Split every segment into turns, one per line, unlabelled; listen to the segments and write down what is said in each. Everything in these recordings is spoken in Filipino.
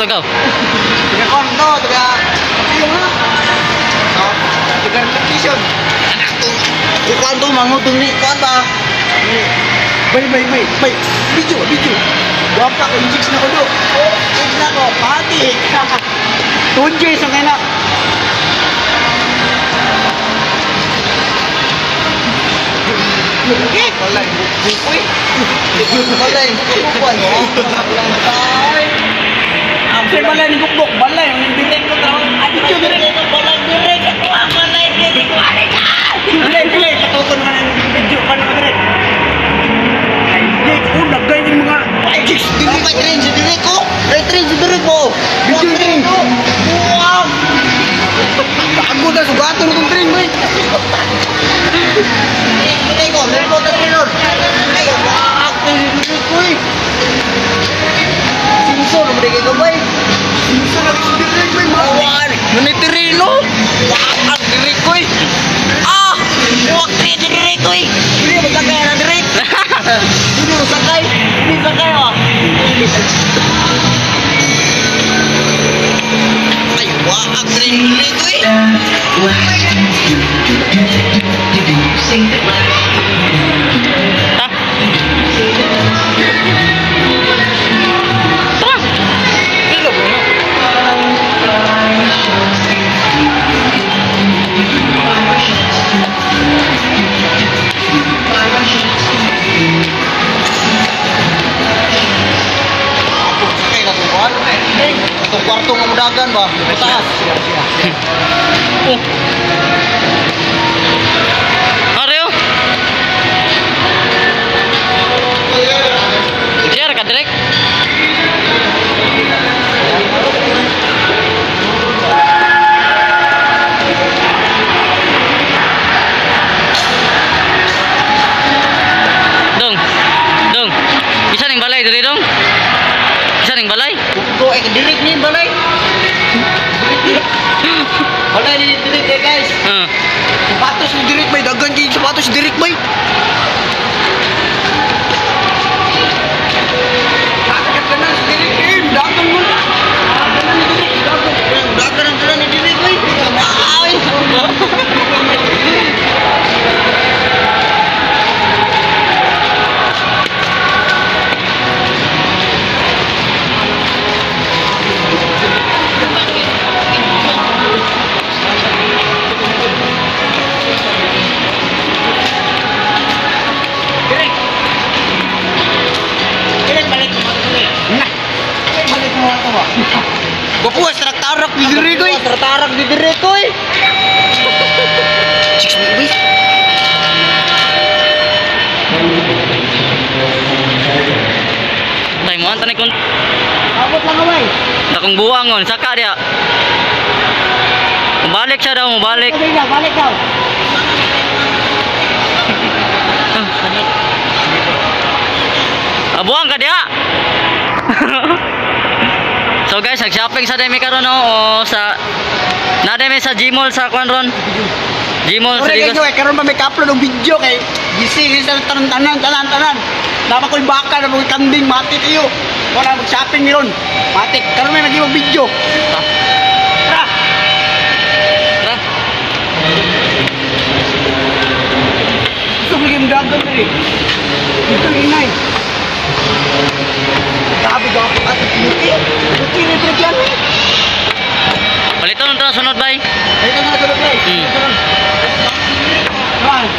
ikaw?
Tiga konto, tiga yung ha. Tiga repetition. Anak to. Kuan to mangutong ni kuan ba? Bay. Video. Wapa ko jigs na ko do. Jigs na ko, pati. Tunjoy sa kena. Okay, balay bukoy. Balay bukoy. Ang balay ni bukbok, balay ang direct ko tawag. Video direct balay direct. Balay direct ko ani ka. Balay patukon man ang video kan direct. Ay, udah gay yung mga jigs. Dili pa train si direct ko. Train si direct ko. Video train. Wow. Bago na sugaton ng train boy. Ay ko, meron ko trainer. Ay, wak, direct ko. Sensor mo dito boy. Sensor na direct boy. Mawan. Monitorino. Wak, direct ko. Ah, wak direct ko. Dili ba sakay na direct? Dili mo sakay. Dili sakay ah. Ay, wak direct ko. Kwarto ng mudagan ba? Mataas.
Areo. Share ka direct. Dong. Bisa ning balay diri dong. Bisa ning balay.
Go direct ni balay. Balay ni direct eh guys. Sapatos ni direct bay dagan kay sapatos direct bay. Dagan kana si direct eh dagan mo. Dagan ni direct dagan ni direct bay. Ay. Bapuas tarak di diri ko. Tarak di diri ko. Chicks baby.
Tay mo antan kon.
Abot lang kamay.
Dakong buwangon saka dia. Balik siya daw, balik.
Balik daw.
Abuang ka dia. So guys, nag-shopping sa demi karon o sa nademi sa Gmall sa kwan ron. Gmall sa Digos.
Ore karon pa may ka-upload og video kay busy sa tanan. Dapat ko baka na mga kambing matik iyo. Wala mag-shopping ni ron. Matik karon may nag-ibang video. Tara. So bigyan dagan diri. Ito inay. Sabi ko at buti ni Trijan.
Baliton to sunod bay.
Ito na sunod bay. Right.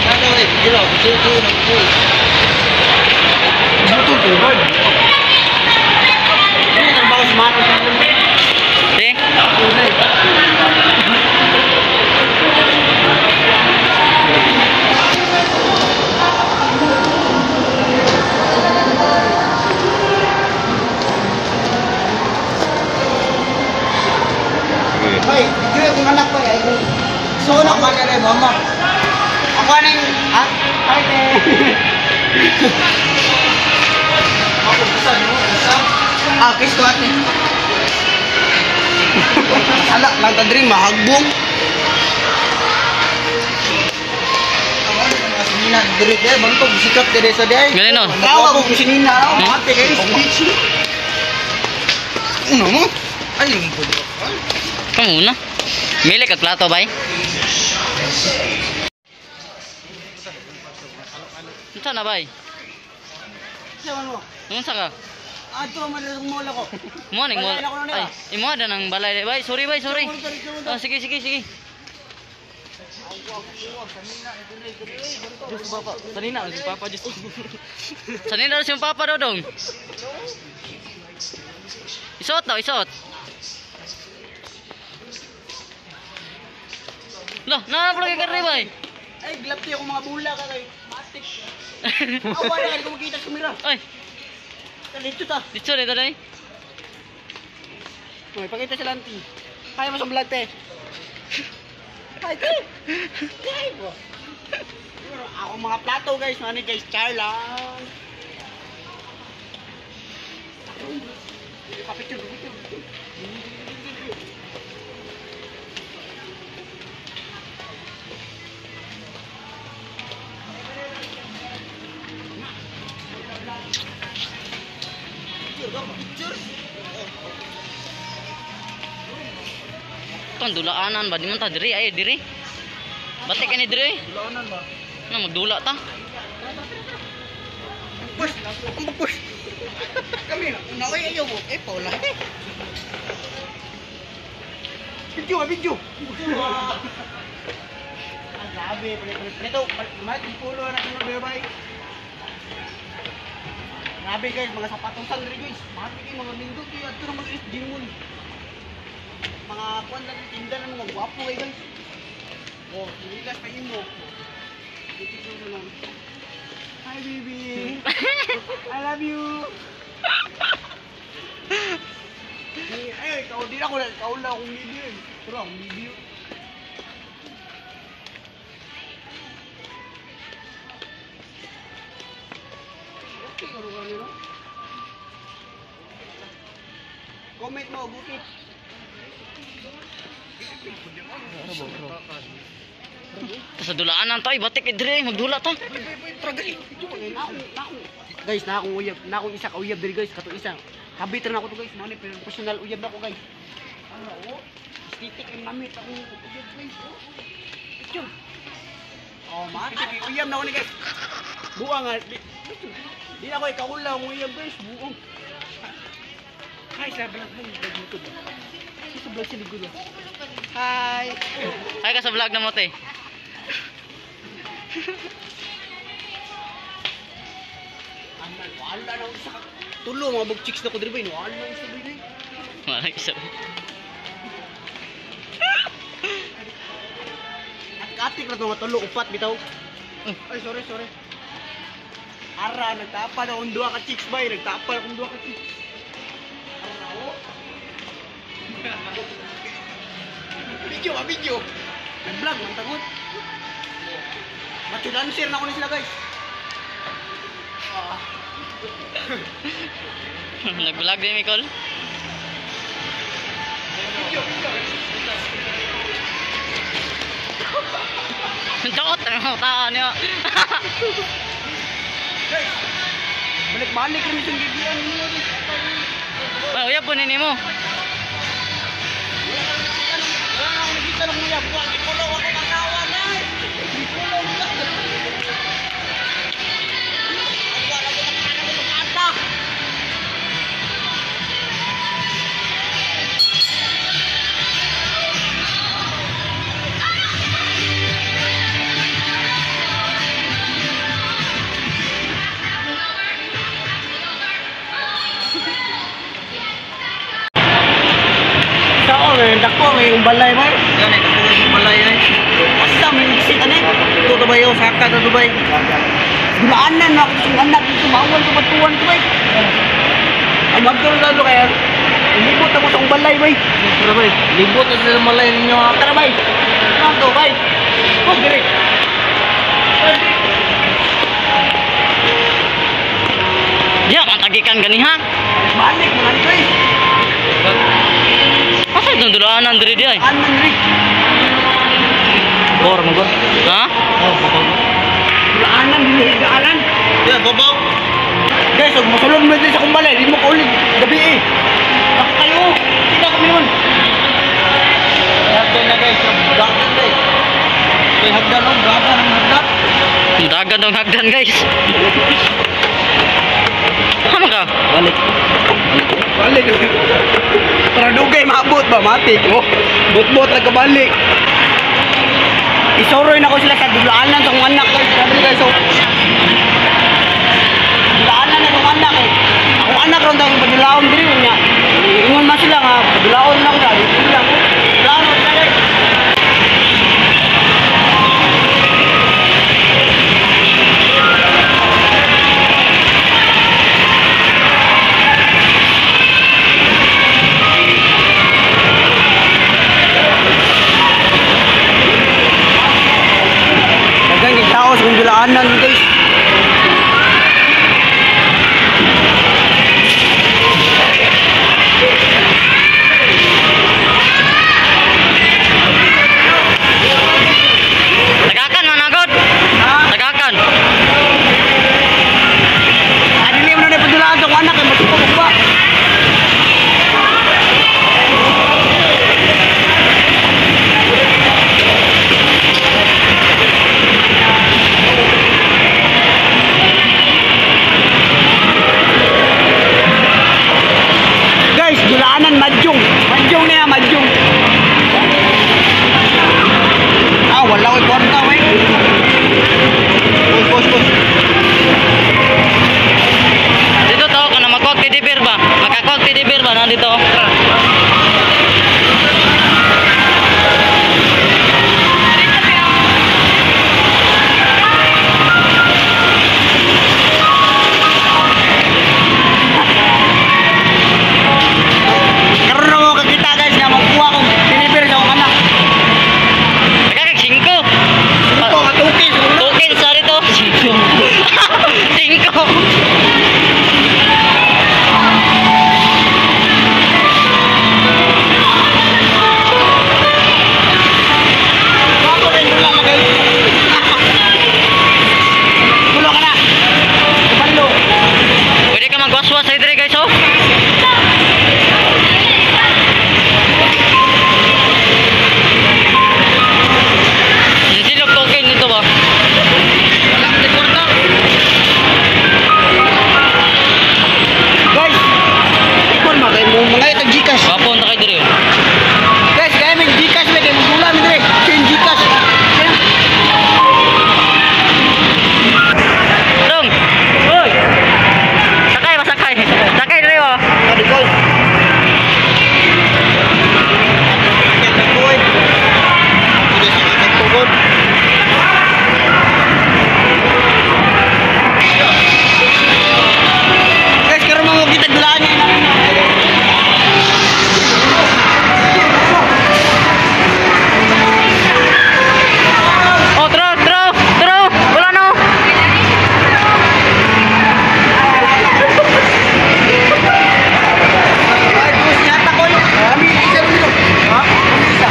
Ano rin, gilo, dito na po. Dito to, boy. Ano ang bawas mano sa akin? Hoy, kaya kung anak pa ay so na pa kare mama. Ako ning ay te. Ako pesan mo, pesan. Kis ko ate. Ala lang ta diri mahagbong. Ako ni kasinan. Dire kay bantog sikat dire sa day.
Ganun, no?
Tawa ko sinina ako, mate guys. Ano mo? Ay, yung pulo.
Kamu muna. Milik at plato, bay. Unsa na, bay?
Saman mo.
Unsa ka?
Ato man ang mola ko.
Mo ning mo.
Balay na ko na,
Ay, imo ada nang balay, bay. Sorry, bay, sorry. Oh, sige, sige, sige. Diyos Papa. Sanina si Papa, Diyos. Sanina si Papa dodong. Isot daw, isot. Loh, na pala kay Karri, bay.
Ay, glapti ako mga bula ka kay matik. Awa na kay kumikita sa mira.
Ay,
Dito ta.
dito dito dai.
May pakita sa lanti. Kaya mo sa vlog te. Ay, te. Kaya po. Ako mga plato guys, mani guys, char lang. Papicture, papicture.
Ton dulaanan ba di man ta diri ay diri. Batik ani diri.
Dulaanan ba?
Na magdula ta.
Push, push. Kami na, naway ayo mo. Eh, paula. Video, video. Ang grabe, preto, mati pulo na kuno bebay. Grabe guys, mga sapatusan rin guys. Mati kayo, mga lindog kayo. Ito naman guys, Jimon. Mga kuwan lang yung tinda ng mga guwapo guys. Oh, sinilas pa mo. Dito mo lang. Hi baby. I love you. Ay, di na ako lang akong video eh. Pero akong video. Okay, karo ka nila. Comment mo, bukit.
Sa dulaanan ta, batik kay diri magdula ta.
Guys, na akong uyab, na akong isa ka uyab diri guys, kato isa. Habit na ako to guys, mo ni professional uyab na ako guys. Ano oh? Stitik ang namit akong uyab guys. Picture. Oh, mati kay uyab na ako ni guys. Buang nga. Di na ako ikaula ang uyab guys, buong. Hi, sa vlog mo, YouTube. Sa vlog si Ligulo. Hi.
Ay ka sa vlog na mo te.
Wala na ako sa tulo mga bug chicks na ko diri ba wala na isa diri.
Wala isa.
At katik na to mga tulo upat bitaw. Ay sorry. Ara nagtapa na akong duha ka chicks bay, nagtapa na akong duha ka chicks. Ara oh. Video. Nag-vlog man tagot. Macho dancer na ko ni sila guys.
Nag-vlog din Nicole. Dot na mo taan niya.
Balik-balik rin itong bibian niyo.
Ay, uyab po nini mo.
Wala na ako nakita ng uyab. Di ko lang ako makawa guys. Di ko lang dako may balay ba?
Yan ay kapulong balay ay.
Basta may exit ani. Ito to ba yo saka to Dubai. Gulaanan na ako sa anak dito bawal ko batuan ko bay. Ang magkaroon lalo kaya libot ako sa balay bay.
Tara bay, libot na sa balay ninyo.
Tara bay. Ano bay? Oh dire.
Diya pantagikan gani ha.
Balik man bay.
Asa itong dulaanan diri di ay?
Anan ri.
Bor mo gor. Ha?
Gulaanan Alan. Yeah, babaw. Guys, huwag masulong mo din sa kumbalay. Hindi mo kaulit. Gabi eh. Ako kayo. Kita kami nun. Hagdan na guys. Hagdan guys. May hagdan nun. Dagan ang hagdan.
Dagan dong hagdan guys. Ano ka?
Balik. Balik. Para dugay maabot ba? Mati. Oh, bot-bot nagkabalik. Isoroy na ko sila sa dulaanan sa kong anak guys. Sabi guys, so dulaanan na kong anak eh. Akong anak ron daw padulaon diri niya. Ingon man sila nga padulaon na ko dali. Sila ko. Dulaon sila guys. Dagang tao sa kong dulaanan guys.
Tagakan managod. Tagakan.
Adili mo na padulaan sa kong anak eh. Masupag ba? Guys, dulaanan Madjong. Madjong na yan, Madjong. Ah, wala ko kwarta, wey. Bus.
Dito to kana magkuwag tidibir ba? Makakuwag tidibir ba nandito?
Karoon na mo kakita guys na magkuha kong binibir sa akong anak.
Nagkakag 5.
Ito, katukin.
Token sa dito. 5.
Ako rin wala na guys. Tulo ka na. Kabalo.
Pwede ka magwaswas sa dire guys oh. Silog token nito ba?
Wala ka kwarta. Guys, ikon ma kayo mo mga itag Gcash.
Wapon ta kay dire.
Guys, kaya may Gcash may kayo magula mi dire. Kin Gcash.
Dong. Hoy. Sakay masakay. Sakay dire oh.
Tadi ko. Kita boy. Ini sangat turun. Guys, karon mo kita dulaan niya namin.
Oh, tro. Wala no.
Ay, bus yata ko. Kami isa dito. Ha? Isa.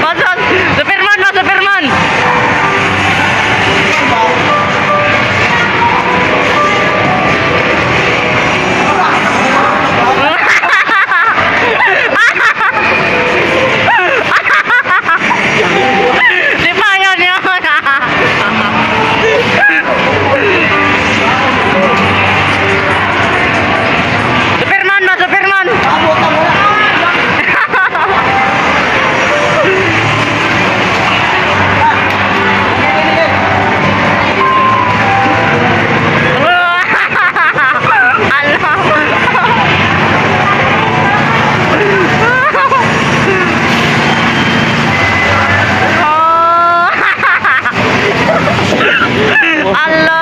Masas. Superman. Di ba yan yun? Superman.
Abot ang wala.
Allah.